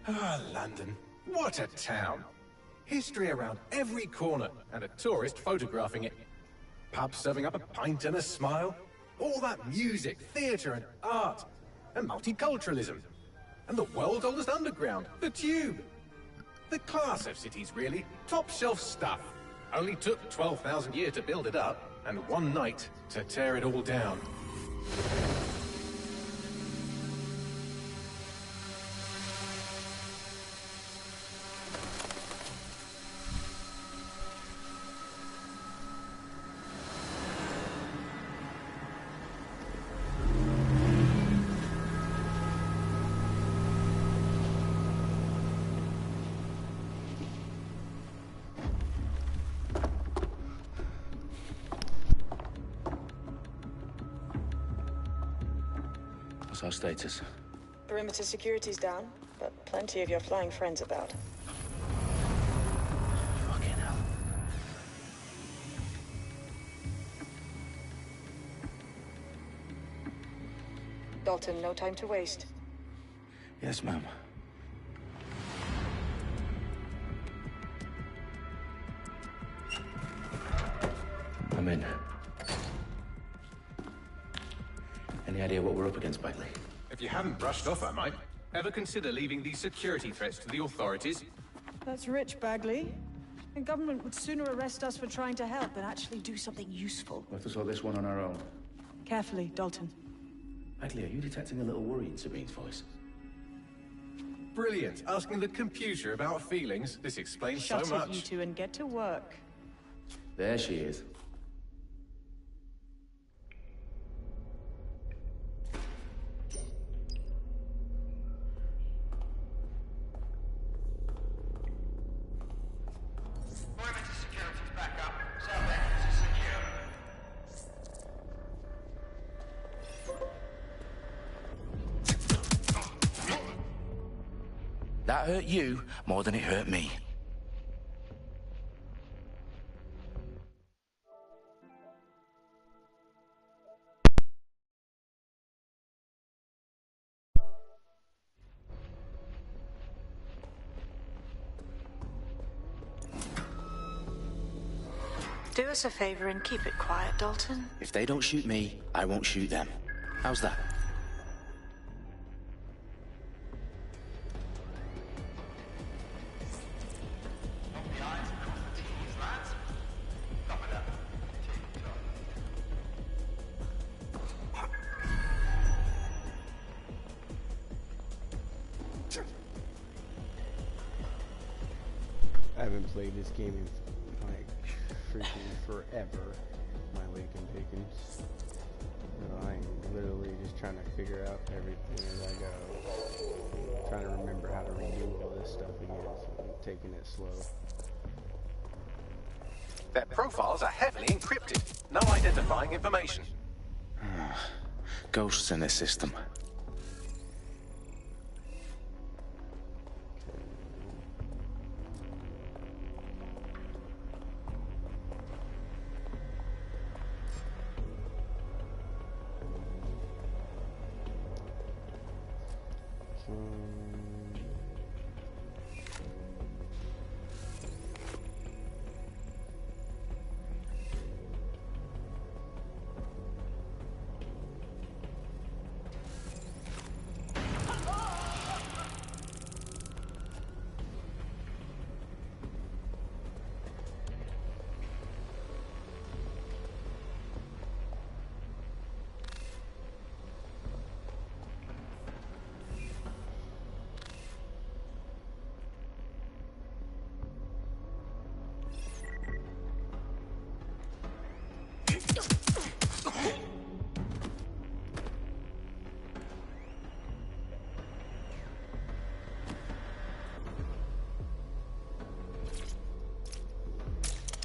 Ah, London. What a town. History around every corner, and a tourist photographing it. Pubs serving up a pint and a smile. All that music, theatre and art. And multiculturalism. And the world's oldest underground, the Tube. The class of cities, really. Top shelf stuff. Only took 12,000 years to build it up, and one night to tear it all down. What's our status? Perimeter security's down, but plenty of your flying friends about. Fucking hell. Dalton, no time to waste. Yes, ma'am. I'm in. Any idea what we're up against, Bagley? If you hadn't brushed off, I might. Ever consider leaving these security threats to the authorities? That's rich, Bagley. The government would sooner arrest us for trying to help than actually do something useful. We'll have to sort this one on our own. Carefully, Dalton. Bagley, are you detecting a little worry in Sabine's voice? Brilliant. Asking the computer about feelings. This explains so Shut much. it, you two, and get to work. There she is. That hurt you more than it hurt me. Do us a favor and keep it quiet, Dalton. If they don't shoot me, I won't shoot them. How's that? I haven't played this game in like freaking forever. My Lincoln Pickens. So I'm literally just trying to figure out everything as I go. Trying to remember how to redo all this stuff again, so I'm taking it slow. Their profiles are heavily encrypted. No identifying information. Ghosts in this system.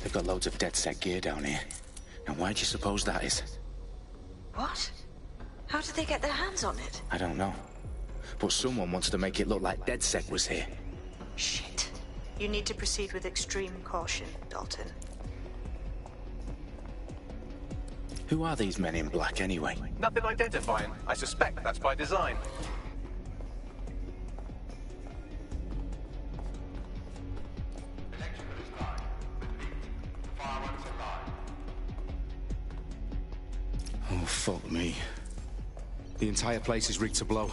They've got loads of DedSec gear down here. Now why do you suppose that is? What? How did they get their hands on it? I don't know. But someone wanted to make it look like DedSec was here. Shit. You need to proceed with extreme caution, Dalton. Who are these men in black anyway? Nothing identifying. I suspect that's by design. fuck me. The entire place is rigged to blow.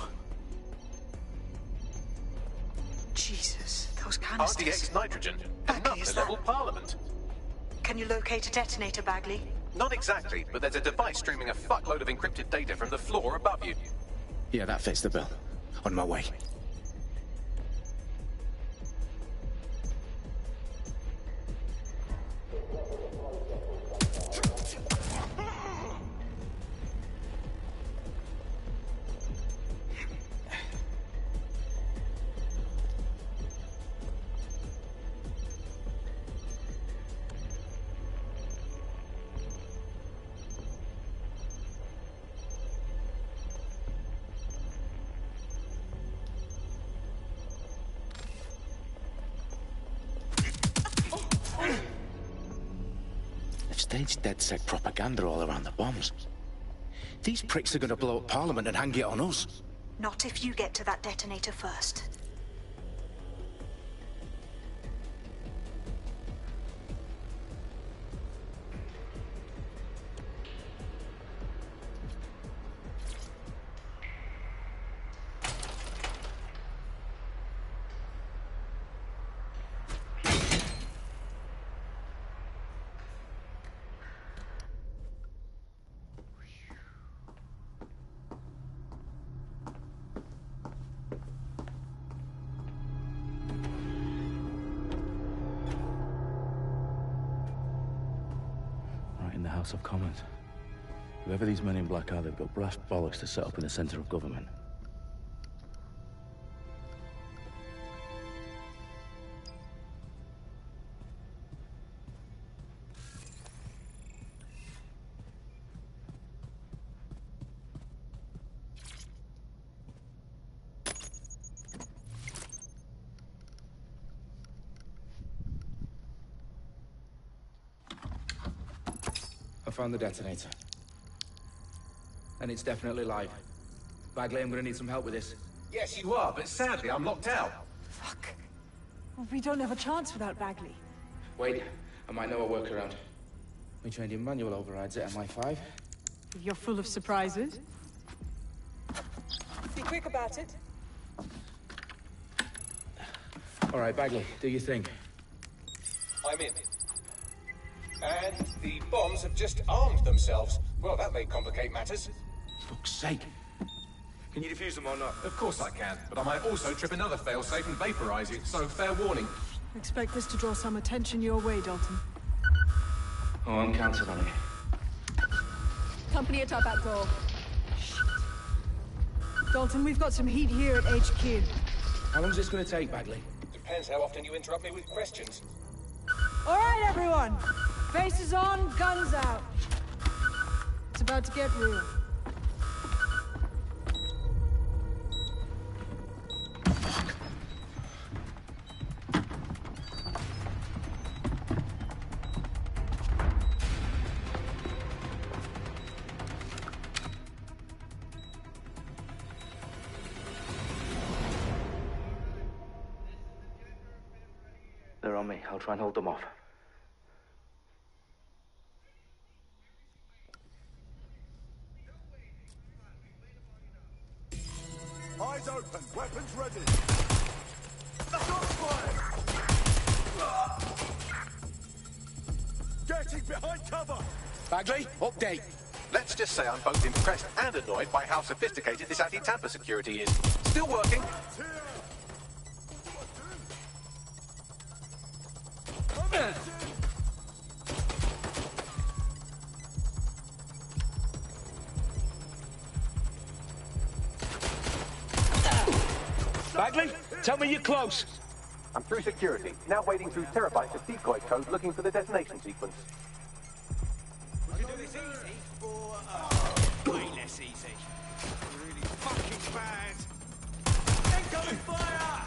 Jesus, those canisters. RDX nitrogen. Bagley, Enough is to level that- Parliament. Can you locate a detonator, Bagley? Not exactly, but there's a device streaming a fuckload of encrypted data from the floor above you. Yeah, that fits the bill. On my way. They've staged DedSec propaganda all around the bombs. These pricks are gonna blow up Parliament and hang it on us. Not if you get to that detonator first. Right in the House of Commons. Whoever these men in black are, they've got brass bollocks to set up in the centre of government. I found the detonator. And it's definitely live. Bagley, I'm gonna need some help with this. Yes, you are, but sadly I'm locked out. Fuck. Well, we don't have a chance without Bagley. Wait, I might know a workaround. We trained in manual overrides at MI5. You're full of surprises. Be quick about it. All right, Bagley, do your thing. I'm in. And the bombs have just armed themselves. Well, that may complicate matters. Fuck's sake. Can you defuse them or not? Of course I can, but I might also trip another failsafe and vaporize you, so fair warning. Expect this to draw some attention your way, Dalton. Oh, I'm counting on it. Company at our back door. Dalton, we've got some heat here at HQ. How long's this gonna take, Bagley? Depends how often you interrupt me with questions. All right, everyone. Faces on, guns out. It's about to get real. They're on me. I'll try and hold them off. Eyes open, weapons ready. Shots fired! Getting behind cover! Bagley, update. Let's just say I'm both impressed and annoyed by how sophisticated this anti-tamper security is. Still working. Come in! Bagley, tell me you're close. I'm through security, now wading through terabytes of decoy code looking for the detonation sequence. We can do this easy or way less easy. Really fucking bad. Incoming fire!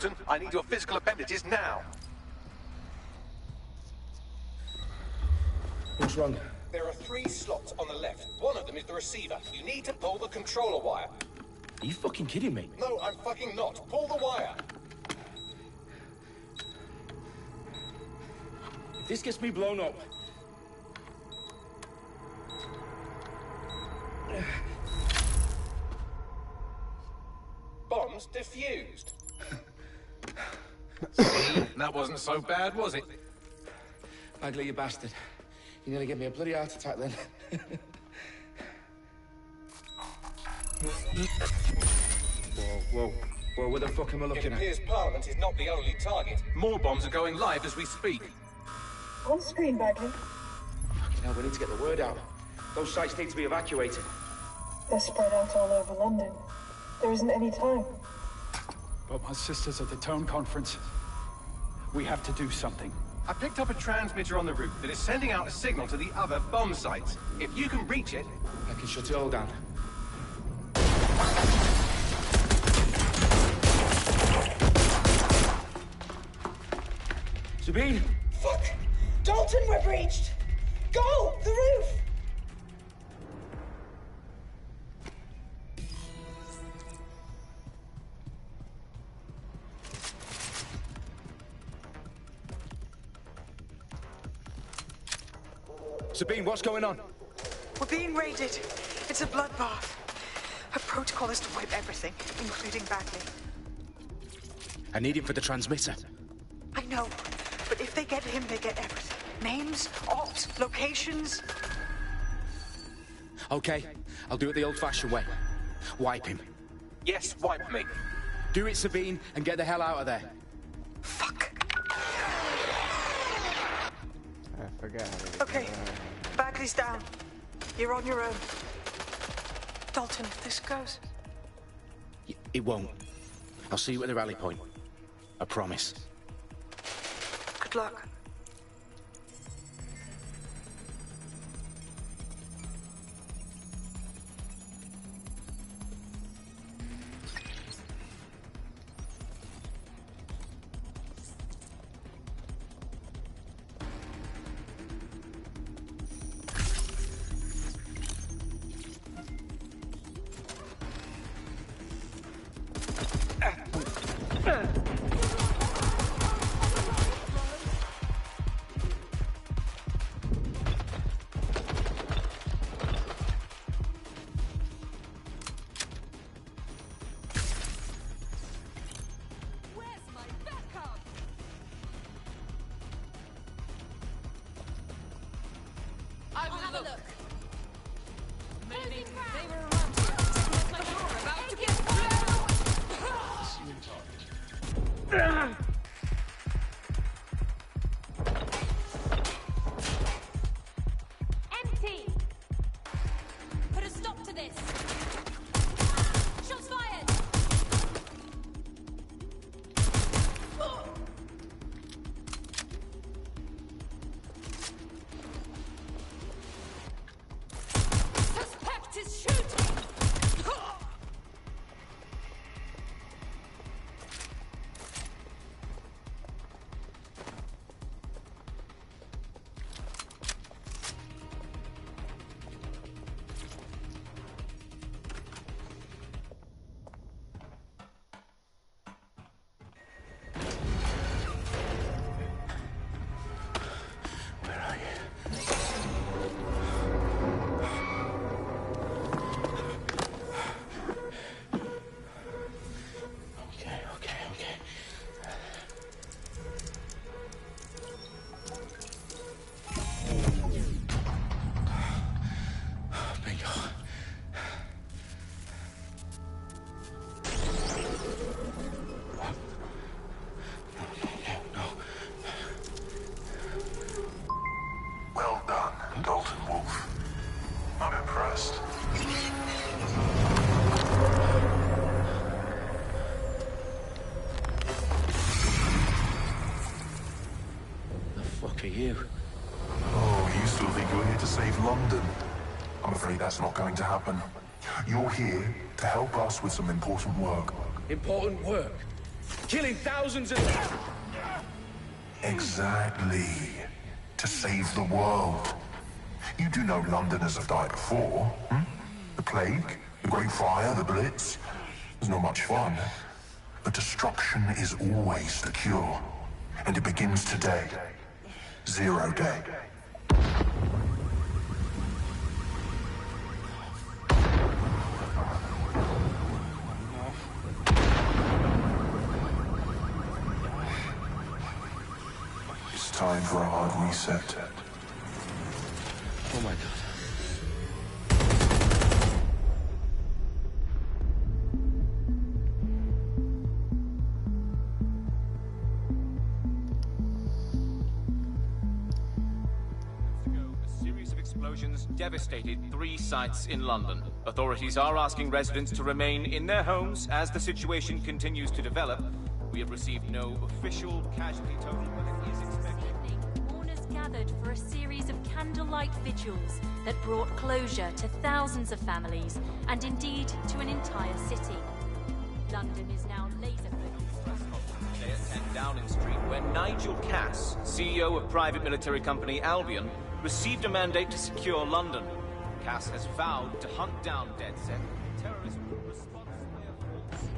Dalton. I need your physical appendages now. What's wrong? There are 3 slots on the left. One of them is the receiver. You need to pull the controller wire. Are you fucking kidding me? No, I'm fucking not. Pull the wire. If this gets me blown up... Bombs defused. See? That wasn't so bad, was it? Bagley, you bastard. You nearly gave me a bloody heart attack then. Whoa. What the fuck am I looking It appears Parliament is not the only target. More bombs are going live as we speak. On screen, Bagley. Fucking hell, we need to get the word out. Those sites need to be evacuated. They're spread out all over London. There isn't any time. But my sister's at the Tone Conference. We have to do something. I picked up a transmitter on the roof that is sending out a signal to the other bomb sites. If you can reach it... I can shut it all down. Sabine! Fuck! Dalton, we're breached! Go! The roof! Sabine, what's going on? We're being raided. It's a bloodbath. Her protocol is to wipe everything, including Bagley. I need him for the transmitter. I know, but if they get him, they get everything. Names, ops, locations. Okay, I'll do it the old-fashioned way. Wipe him. Yes, wipe me. Do it, Sabine, and get the hell out of there. Fuck. I forgot how to get Okay, Bagley's down. You're on your own. Dalton, if this goes... It won't. I'll see you at the rally point. I promise. Good luck. Empty! Put a stop to this! Shots fired! Suspect is shooting! You. Oh, you still think you're here to save London? I'm afraid that's not going to happen. You're here to help us with some important work. Important work? killing thousands of... Exactly. To save the world. You do know Londoners have died before, hmm? The plague, the Great Fire, the Blitz. It's not much fun. But destruction is always the cure. And it begins today. 0 day. It's time for a hard reset. Oh my God. Explosions devastated 3 sites in London. Authorities are asking residents to remain in their homes as the situation continues to develop. We have received no official casualty total, but it is expected. Mourners gathered for a series of candlelight vigils that brought closure to thousands of families and indeed to an entire city. London is now laser-focused. Today at 10 Downing Street, where Nigel Cass, CEO of private military company Albion, received a mandate to secure London. Cass has vowed to hunt down DedSec. Terrorist response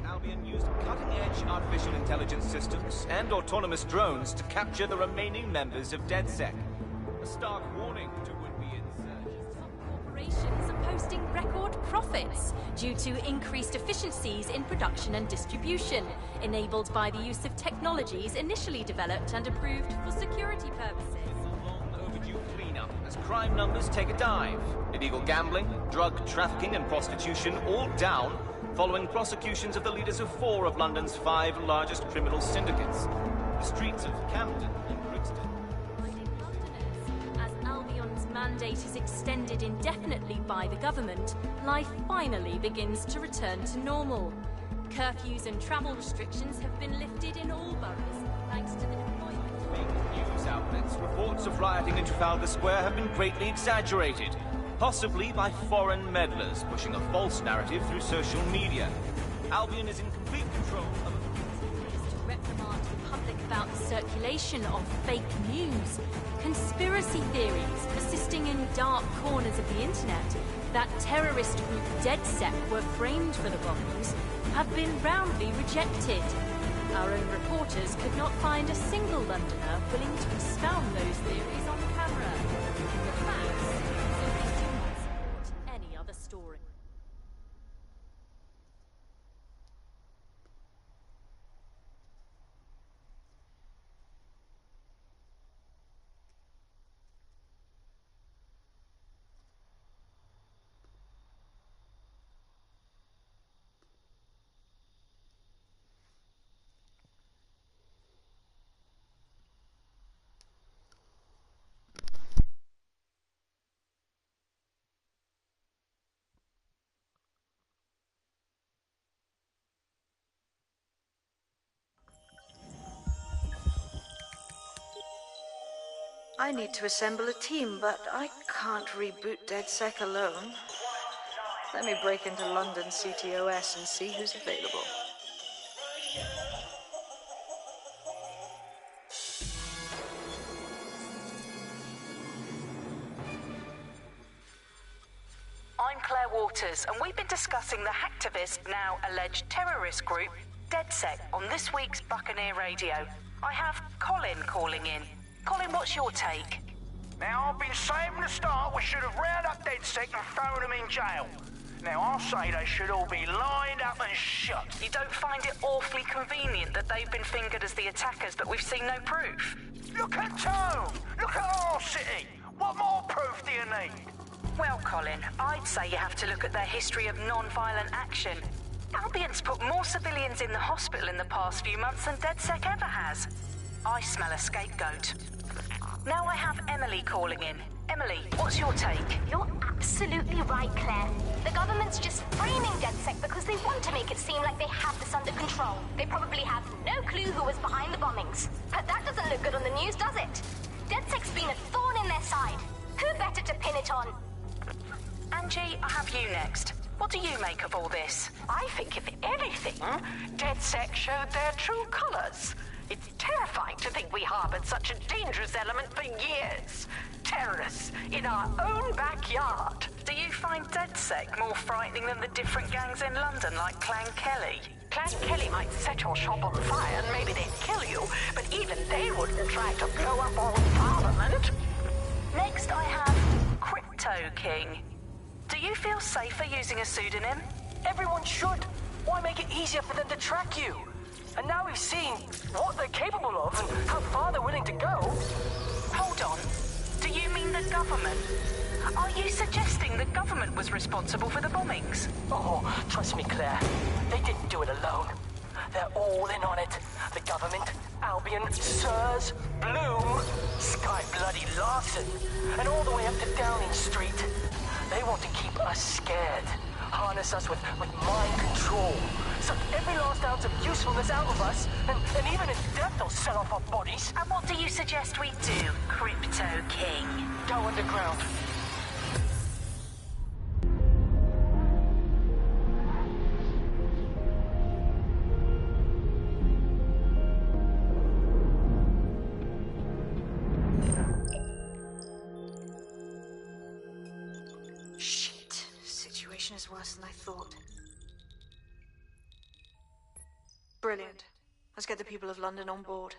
Albion used cutting-edge artificial intelligence systems and autonomous drones to capture the remaining members of DedSec. A stark warning to would-be insurgents. Top corporations are posting record profits due to increased efficiencies in production and distribution, enabled by the use of technologies initially developed and approved for security purposes. As crime numbers take a dive. Illegal gambling, drug trafficking and prostitution all down following prosecutions of the leaders of 4 of London's 5 largest criminal syndicates. The streets of Camden and Brixton. As Albion's mandate is extended indefinitely by the government, life finally begins to return to normal. Curfews and travel restrictions have been lifted in all boroughs, thanks to the deployment. News outlets, reports of rioting in Trafalgar Square have been greatly exaggerated, possibly by foreign meddlers pushing a false narrative through social media. Albion is in complete control of... To reprimand the public about the circulation of fake news, conspiracy theories persisting in dark corners of the internet that terrorist group DedSec were framed for the bombings have been roundly rejected. Our own reporters could not find a single Londoner willing to expound those theories on camera. The facts simply do not support any other story. I need to assemble a team, but I can't reboot DedSec alone. Let me break into London CTOS and see who's available. I'm Claire Waters, and we've been discussing the hacktivist, now alleged terrorist group, DedSec, on this week's Buccaneer Radio. I have Colin calling in. Colin, what's your take? Now, I've been saying from the start we should have rounded up DedSec and thrown them in jail. Now, I'll say they should all be lined up and shot. You don't find it awfully convenient that they've been fingered as the attackers, but we've seen no proof? Look at Tone! Look at our city! What more proof do you need? Well, Colin, I'd say you have to look at their history of non-violent action. Albion's put more civilians in the hospital in the past few months than DedSec ever has. I smell a scapegoat. Now I have Emily calling in. Emily, what's your take? You're absolutely right, Claire. The government's just framing DedSec because they want to make it seem like they have this under control. They probably have no clue who was behind the bombings. But that doesn't look good on the news, does it? DedSec's been a thorn in their side. Who better to pin it on? Angie, I have you next. What do you make of all this? I think, if anything, DedSec showed their true colors. It's terrifying to think we harbored such a dangerous element for years. Terrorists in our own backyard. Do you find DedSec more frightening than the different gangs in London, like Clan Kelly? Clan Kelly might set your shop on fire and maybe they'd kill you, but even they wouldn't try to blow up all Parliament. Next I have Crypto King. Do you feel safer using a pseudonym? Everyone should. Why make it easier for them to track you? And now we've seen what they're capable of and how far they're willing to go. Hold on. Do you mean the government? Are you suggesting the government was responsible for the bombings? Oh, trust me, Claire. They didn't do it alone. They're all in on it. The government, Albion, Sirs, Bloom, Sky Bloody Larson, and all the way up to Downing Street. They want to keep us scared. Harness us with mind control. Suck every last ounce of usefulness out of us, and even in death they'll sell off our bodies. And what do you suggest we do, Crypto King? Go underground. Shit. Situation is worse than I thought. Brilliant. Let's get the people of London on board.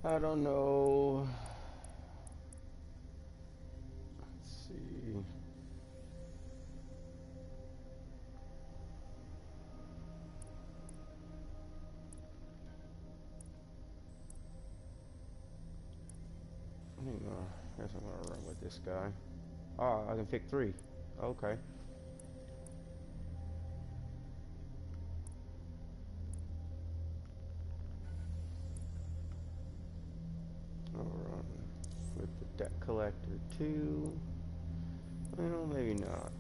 I don't know. Let's see. I guess I'm gonna run with this guy. Oh, I can pick 3. Okay. I'll run with the debt collector too. Well, maybe not.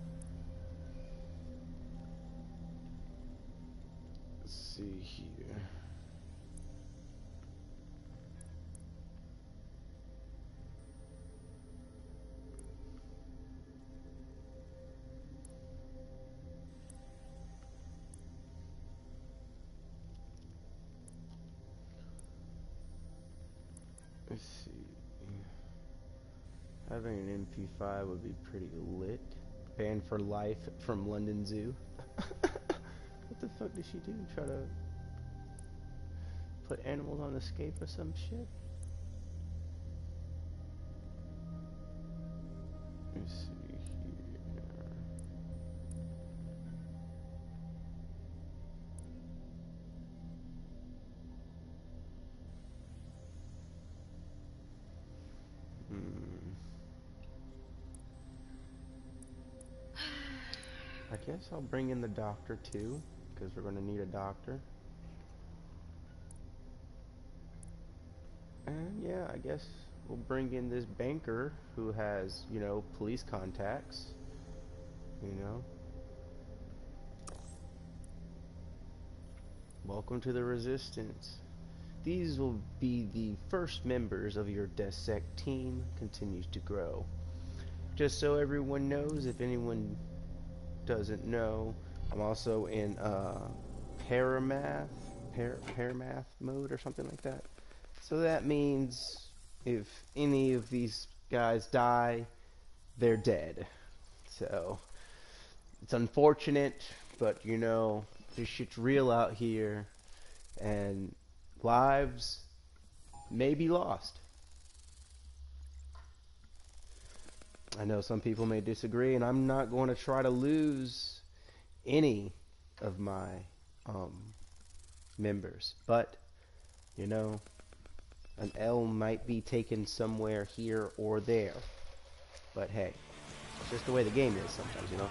Let's see here. Let's see. Having an MP5 would be pretty lit. Banned for life from London Zoo. What the fuck did she do? Try to put animals on escape or some shit? Let's see here. I guess I'll bring in the doctor too, because we're going to need a doctor. And yeah, I guess we'll bring in this banker who has, you know, police contacts, you know. Welcome to the Resistance. These will be the first members of your DedSec team. Continues to grow. Just so everyone knows, if anyone doesn't know, I'm also in paramath mode or something like that. So that means if any of these guys die, they're dead. So it's unfortunate, but you know, this shit's real out here, and lives may be lost. I know some people may disagree, and I'm not going to try to lose any of my members, but you know, an L might be taken somewhere here or there. But hey, it's just the way the game is sometimes, you know.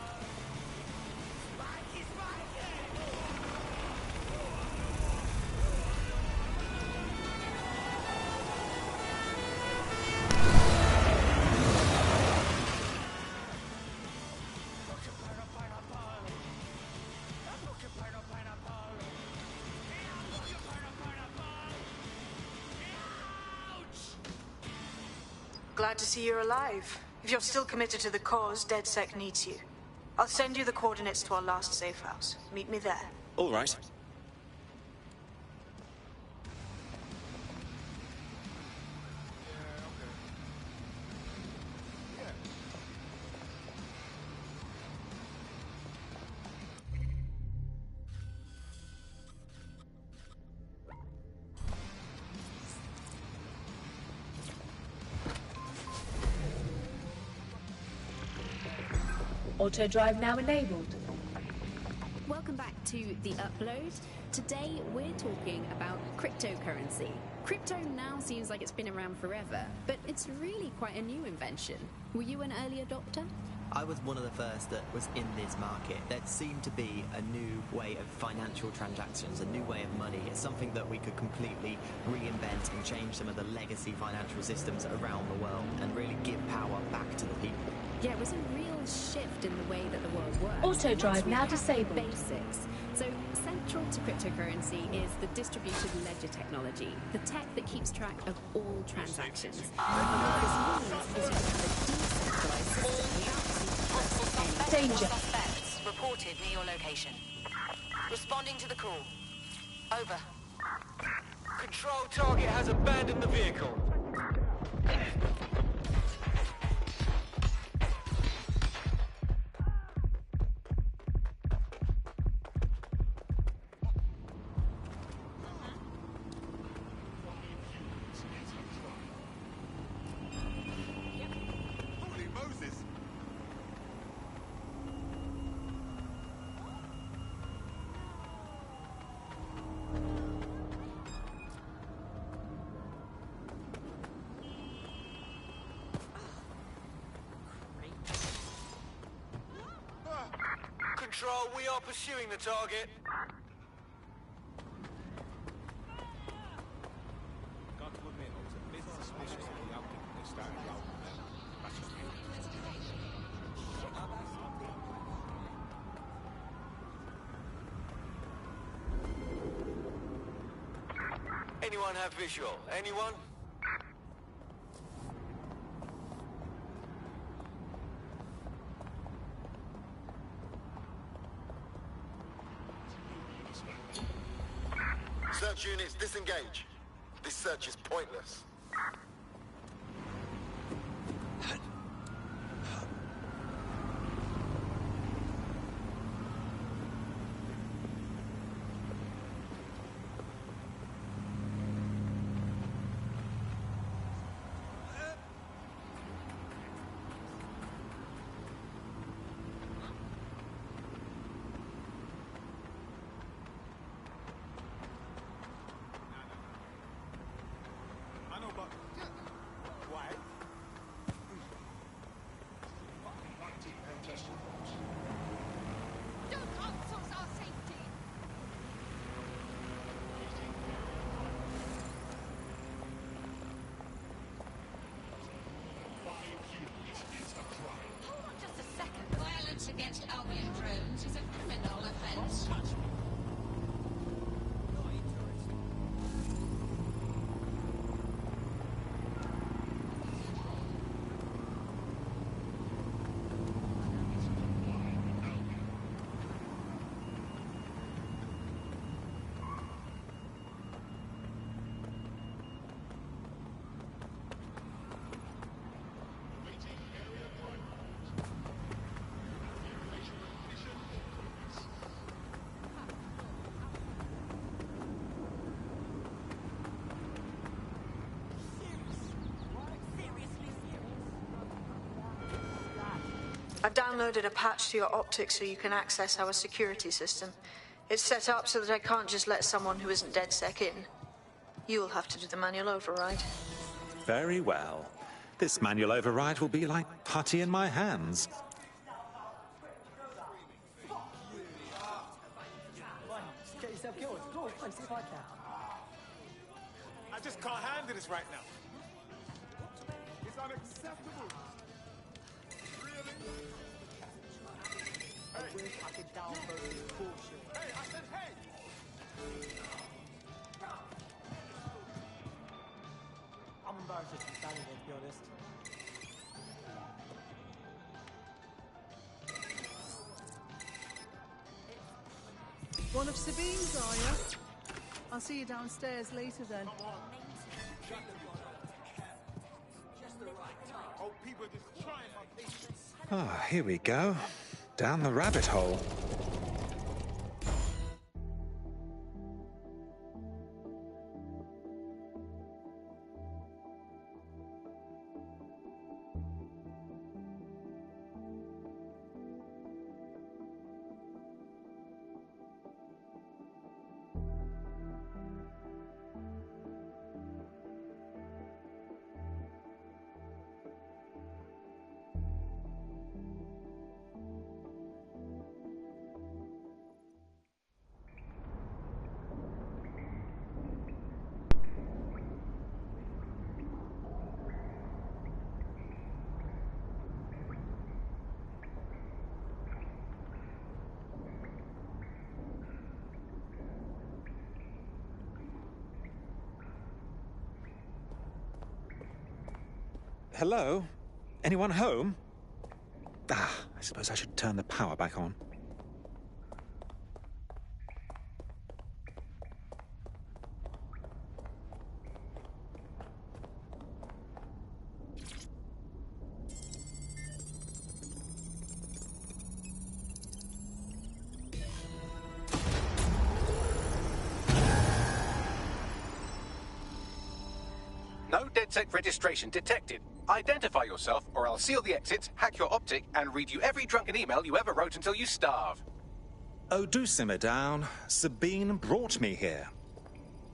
Glad to see you're alive. If you're still committed to the cause, DedSec needs you. I'll send you the coordinates to our last safe house. Meet me there. All right. Auto drive now enabled. Welcome back to The Upload. Today we're talking about cryptocurrency. Crypto now seems like it's been around forever, but it's really quite a new invention. Were you an early adopter? I was one of the first that was in this market. There seemed to be a new way of financial transactions, a new way of money. It's something that we could completely reinvent and change some of the legacy financial systems around the world and really give power back to the people. Yeah, it was a real shift in the way that the world works. Auto drive now disabled. Basics. So central to cryptocurrency is the distributed ledger technology, the tech that keeps track of all transactions. What this means is you have a decentralized system without danger. Suspects reported near your location. Responding to the call. Over. Control, target has abandoned the vehicle. Control, we are pursuing the target. Anyone have visual? Anyone? Search units, disengage. This search is pointless. I've downloaded a patch to your optics so you can access our security system. It's set up so that I can't just let someone who isn't DedSec in. You'll have to do the manual override. Very well. This manual override will be like putty in my hands. Get yourself killed. Go on, see if I can. I just can't handle this right now. It's unacceptable. Really? Hey, we're fucking down for this bullshit. Hey, I said hey! I'm embarrassed just to be standing there, to be honest. One of Sabine's, are you? I'll see you downstairs later then. Ah, here we go. Down the rabbit hole. Hello? Anyone home? Ah, I suppose I should turn the power back on. No DedSec registration detected. Identify yourself, or I'll seal the exits, hack your optic, and read you every drunken email you ever wrote until you starve. Oh, do simmer down. Sabine brought me here.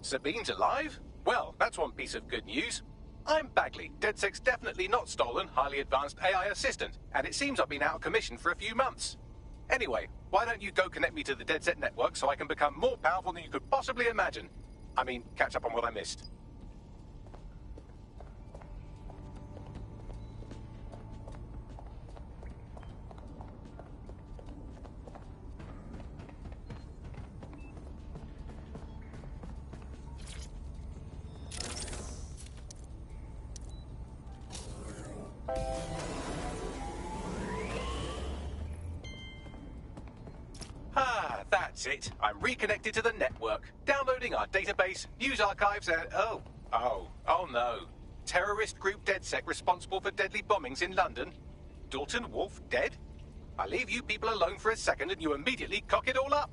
Sabine's alive? Well, that's one piece of good news. I'm Bagley, DedSec's definitely not stolen, highly advanced AI assistant, and it seems I've been out of commission for a few months. Anyway, why don't you go connect me to the DedSec network so I can become more powerful than you could possibly imagine? I mean, catch up on what I missed. Ah, that's it. I'm reconnected to the network, downloading our database, news archives, and oh no. Terrorist group DedSec responsible for deadly bombings in London. Dalton Wolfe dead? I leave you people alone for a second and you immediately cock it all up.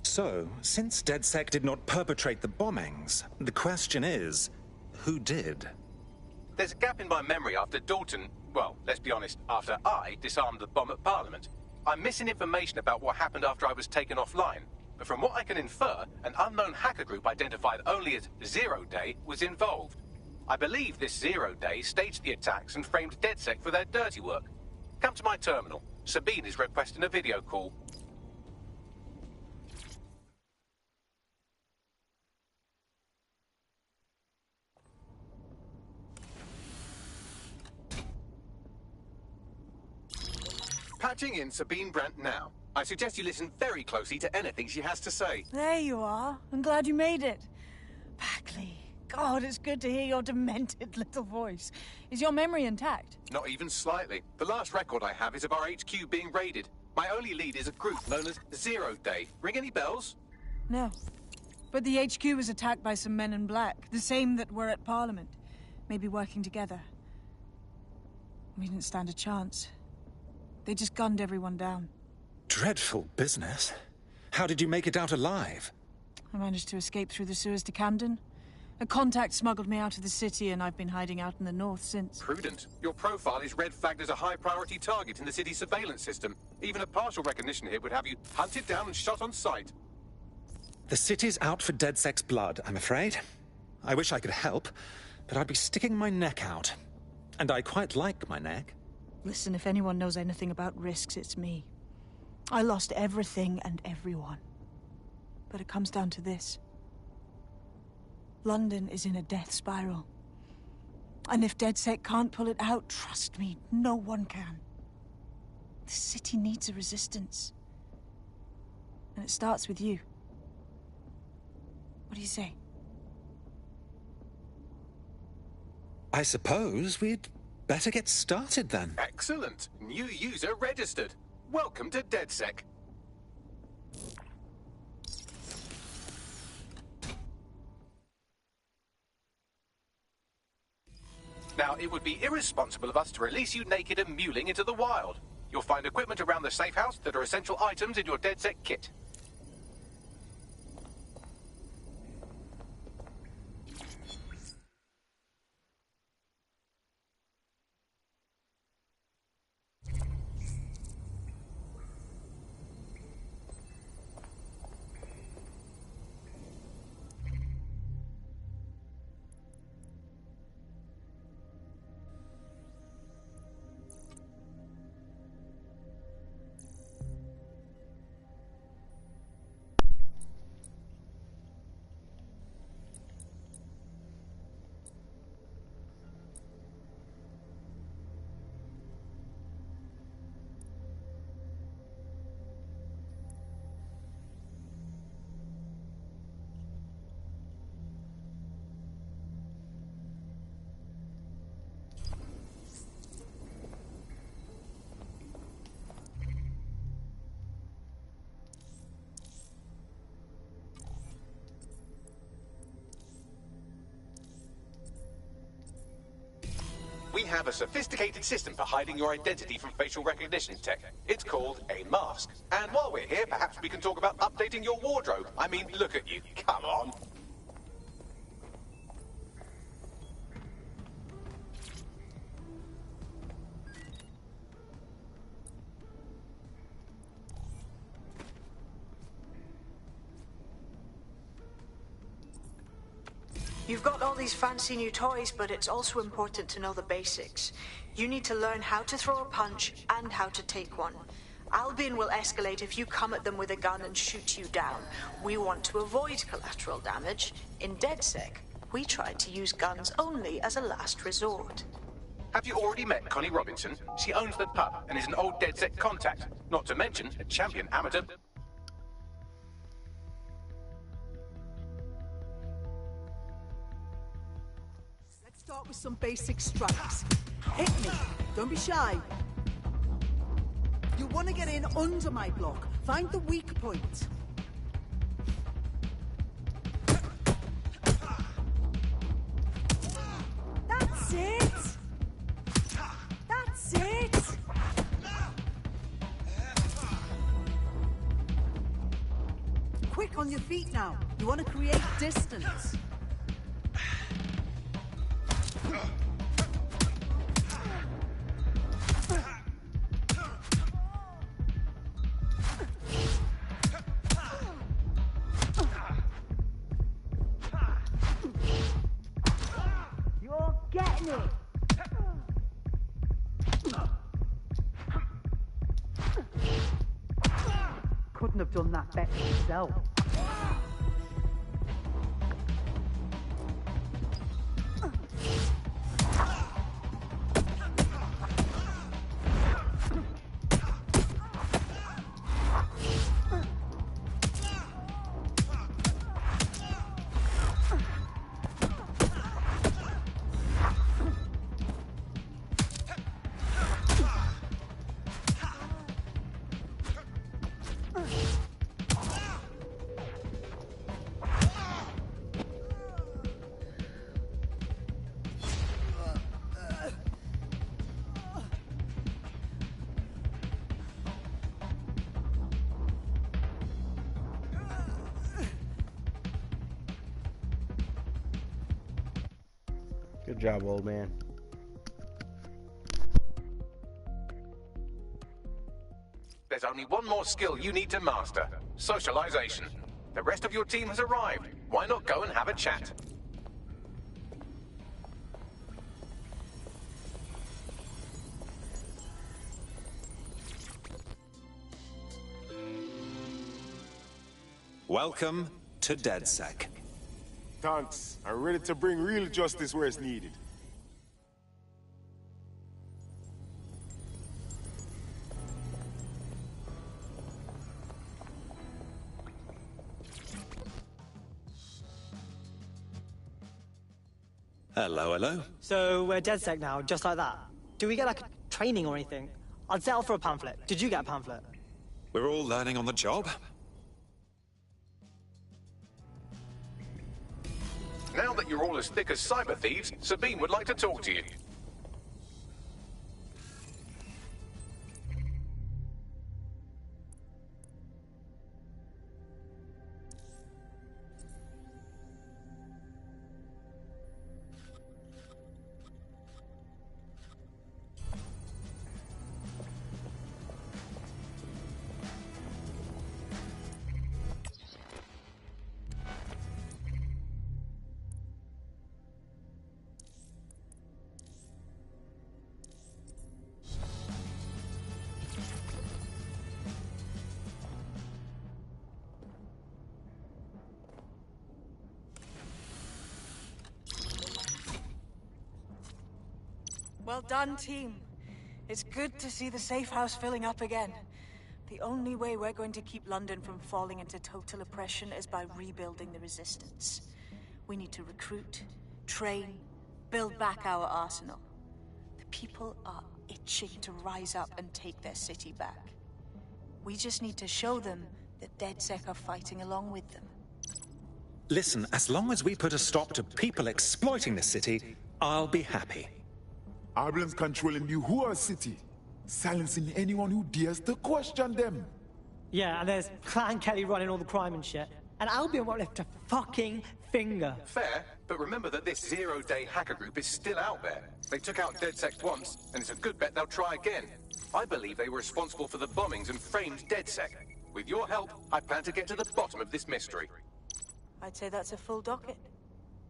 So, since DedSec did not perpetrate the bombings, the question is, who did? There's a gap in my memory after Dalton, well, let's be honest, after I disarmed the bomb at Parliament. I'm missing information about what happened after I was taken offline, but from what I can infer, an unknown hacker group identified only as Zero Day was involved. I believe this Zero Day staged the attacks and framed DedSec for their dirty work. Come to my terminal. Sabine is requesting a video call. Patching in Sabine Brandt now. I suggest you listen very closely to anything she has to say. There you are. I'm glad you made it. Bagley. God, it's good to hear your demented little voice. Is your memory intact? Not even slightly. The last record I have is of our HQ being raided. My only lead is a group known as Zero Day. Ring any bells? No. But the HQ was attacked by some men in black, the same that were at Parliament. Maybe working together. We didn't stand a chance. They just gunned everyone down. Dreadful business. How did you make it out alive? I managed to escape through the sewers to Camden. A contact smuggled me out of the city, and I've been hiding out in the north since. Prudent. Your profile is red flagged as a high-priority target in the city's surveillance system. Even a partial recognition hit would have you hunted down and shot on sight. The city's out for DedSec's blood, I'm afraid. I wish I could help, but I'd be sticking my neck out. And I quite like my neck. Listen, if anyone knows anything about risks, it's me. I lost everything and everyone. But it comes down to this. London is in a death spiral. And if DedSec can't pull it out, trust me, no one can. The city needs a resistance. And it starts with you. What do you say? I suppose we'd better get started then. Excellent. New user registered. Welcome to DedSec. Now, it would be irresponsible of us to release you naked and mewling into the wild. You'll find equipment around the safe house that are essential items in your DedSec kit. We have a sophisticated system for hiding your identity from facial recognition tech. It's called a mask. And while we're here, perhaps we can talk about updating your wardrobe. I mean, look at you. Come on. You've got all these fancy new toys, but it's also important to know the basics. You need to learn how to throw a punch and how to take one. Albion will escalate if you come at them with a gun and shoot you down. We want to avoid collateral damage. In DedSec, we try to use guns only as a last resort. Have you already met Connie Robinson? She owns the pub and is an old DedSec contact. Not to mention a champion amateur. Start with some basic strikes. Hit me. Don't be shy. You want to get in under my block. Find the weak point. That's it. That's it. Quick on your feet now. You want to create distance. You're getting it. Couldn't have done that better yourself. Good job, old man. There's only one more skill you need to master. Socialization. The rest of your team has arrived. Why not go and have a chat? Welcome to DedSec. Thanks. I'm ready to bring real justice where it's needed. Hello, hello. So we're DedSec now, just like that. Do we get like a training or anything? I'd settle for a pamphlet. Did you get a pamphlet? We're all learning on the job. Now that you're all as thick as cyber thieves, Sabine would like to talk to you. Well done, team. It's good to see the safe house filling up again. The only way we're going to keep London from falling into total oppression is by rebuilding the resistance. We need to recruit, train, build back our arsenal. The people are itching to rise up and take their city back. We just need to show them that DedSec are fighting along with them. Listen, as long as we put a stop to people exploiting the city, I'll be happy. Albion's controlling the whole city, silencing anyone who dares to question them. Yeah, and there's Clan Kelly running all the crime and shit. And Albion won't lift a fucking finger. Fair, but remember that this zero-day hacker group is still out there. They took out DedSec once, and it's a good bet they'll try again. I believe they were responsible for the bombings and framed DedSec. With your help, I plan to get to the bottom of this mystery. I'd say that's a full docket.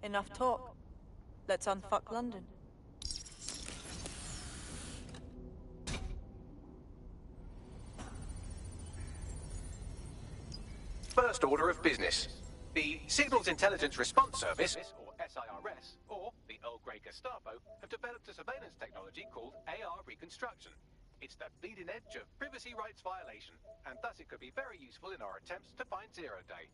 Enough talk. Let's unfuck London. First order of business. The Signals Intelligence Response Service, or SIRS, or the Earl Grey Gestapo, have developed a surveillance technology called AR Reconstruction. It's the bleeding edge of privacy rights violation, and thus it could be very useful in our attempts to find Zero Day.